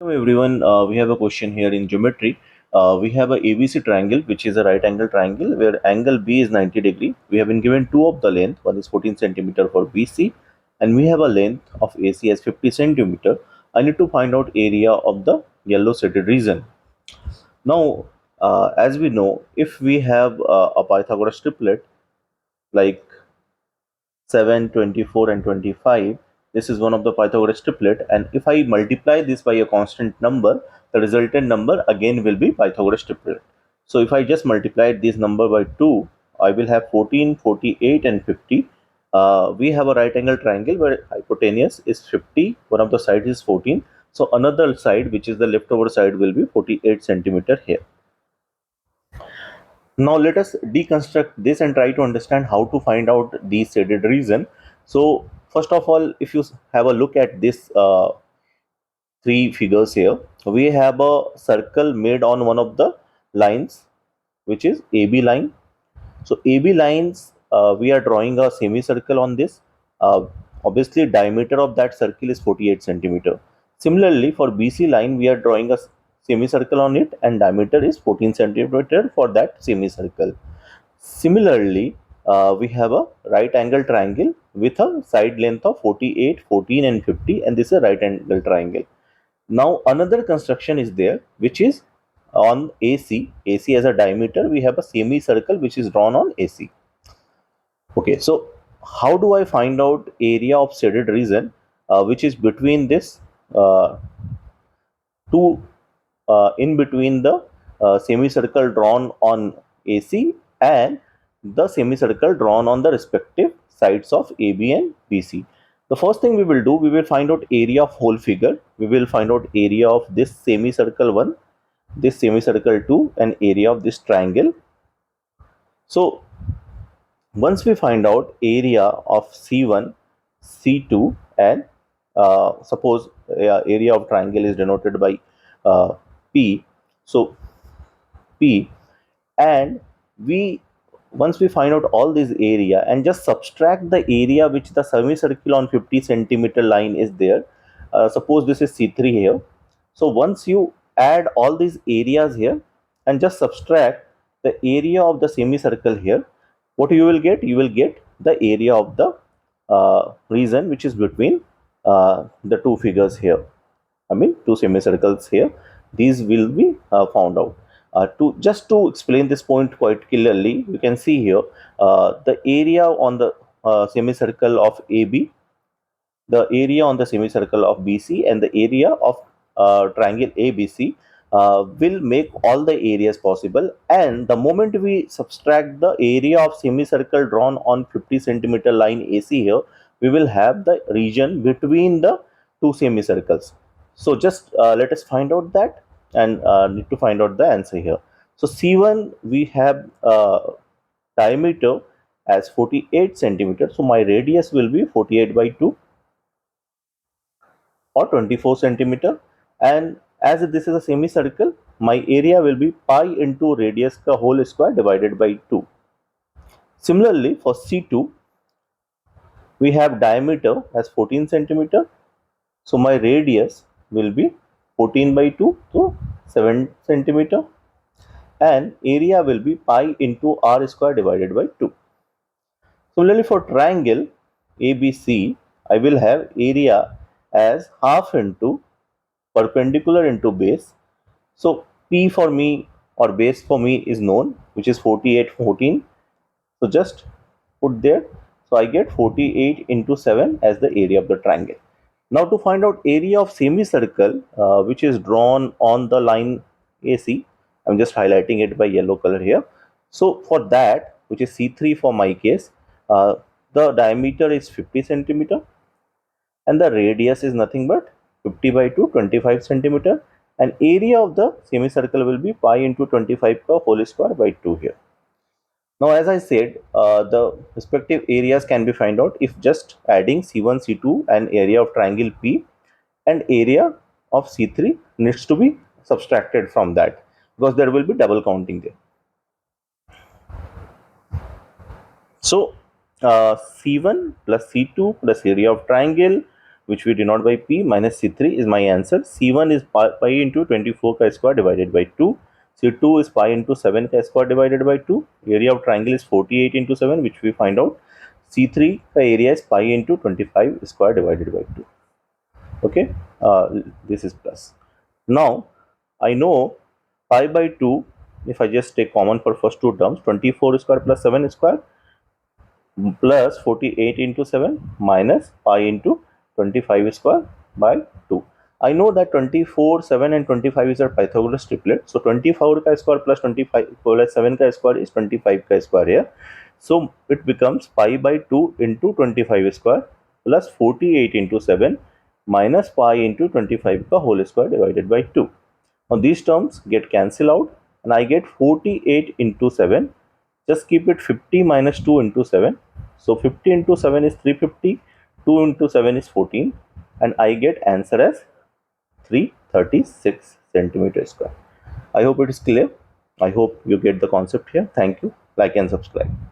Hello everyone, we have a question here in geometry. We have a ABC triangle which is a right angle triangle where angle B is 90 degree. We have been given two of the length, one is 14 centimeter for BC and we have a length of AC as 50 centimeter. I need to find out area of the yellow shaded region. Now, as we know, if we have a Pythagoras triplet like 7, 24, and 25. This is one of the Pythagoras triplet, and if I multiply this by a constant number, the resultant number again will be Pythagoras triplet. So if I just multiply this number by 2, I will have 14, 48, and 50. We have a right angle triangle where hypotenuse is 50, one of the sides is 14. So another side, which is the leftover side, will be 48 centimeter here. Now let us deconstruct this and try to understand how to find out the shaded region. So first of all, if you have a look at this three figures here, we have a circle made on one of the lines, which is AB line. So AB lines, we are drawing a semicircle on this. Obviously, diameter of that circle is 48 centimeter. Similarly, for BC line, we are drawing a semicircle on it, and diameter is 14 centimeter for that semicircle. Similarly, we have a right angle triangle with a side length of 48, 14, and 50, and this is a right angle triangle. Now another construction is there, which is on AC. AC as a diameter, we have a semicircle which is drawn on AC. Okay, so how do I find out area of shaded region, which is between this uh, two, in between the semicircle drawn on AC and the semicircle drawn on the respective sides of AB and BC. The first thing we will do, we will find out area of whole figure. We will find out area of this semicircle 1, this semicircle 2, and area of this triangle. So once we find out area of C1, C2, and suppose area of triangle is denoted by P. So P, and we once we find out all this area and just subtract the area which the semicircle on 50 centimeter line is there. Suppose this is C3 here. So once you add all these areas here and just subtract the area of the semicircle here, what you will get? You will get the area of the region which is between the two figures here. I mean, two semicircles here. These will be found out. To explain this point quite clearly, you can see here the area on the semicircle of AB, the area on the semicircle of BC, and the area of triangle ABC will make all the areas possible. And the moment we subtract the area of semicircle drawn on 50 centimeter line AC here, we will have the region between the two semicircles. So just let us find out that, and need to find out the answer here. So C1, we have diameter as 48 centimeter. So my radius will be 48 by 2 or 24 centimeter, and as this is a semicircle, my area will be pi into radius ka whole square divided by 2. Similarly, for C2, we have diameter as 14 centimeter, so my radius will be 14 by 2, so 7 centimeter, and area will be pi into r square divided by 2. Similarly, for triangle ABC, I will have area as half into perpendicular into base. So P for me, or base for me, is known, which is 48, 14. So just put there. So I get 48 into 7 as the area of the triangle. Now to find out area of semicircle, which is drawn on the line AC, I'm just highlighting it by yellow color here. So for that, which is C3 for my case, the diameter is 50 centimeter and the radius is nothing but 50 by 2, 25 centimeter, and area of the semicircle will be pi into 25 ka whole square by 2 here. Now as I said, the respective areas can be found out if just adding C1, C2 and area of triangle P, and area of C3 needs to be subtracted from that because there will be double counting there. So C1 plus C2 plus area of triangle which we denote by P, minus C3 is my answer. C1 is pi into 24 chi square divided by 2. C2 is pi into 7 chi square divided by 2. Area of triangle is 48 into 7, which we find out. C3 ka area is pi into 25 square divided by 2. Okay, this is plus. Now, I know pi by 2, if I just take common for first two terms, 24 square plus 7 square plus 48 into 7 minus pi into 25 square by 2. I know that 24, 7 and 25 is a Pythagoras triplet. So 24 chi square plus 25 plus 7 chi square is 25 chi square here. So it becomes pi by 2 into 25 square plus 48 into 7 minus pi into 25 ka whole square divided by 2. Now these terms get cancelled out and I get 48 into 7. Just keep it 50 minus 2 into 7. So 50 into 7 is 350, 2 into 7 is 14, and I get answer as 336 centimeter square. I hope it is clear. I hope you get the concept here. Thank you. Like and subscribe.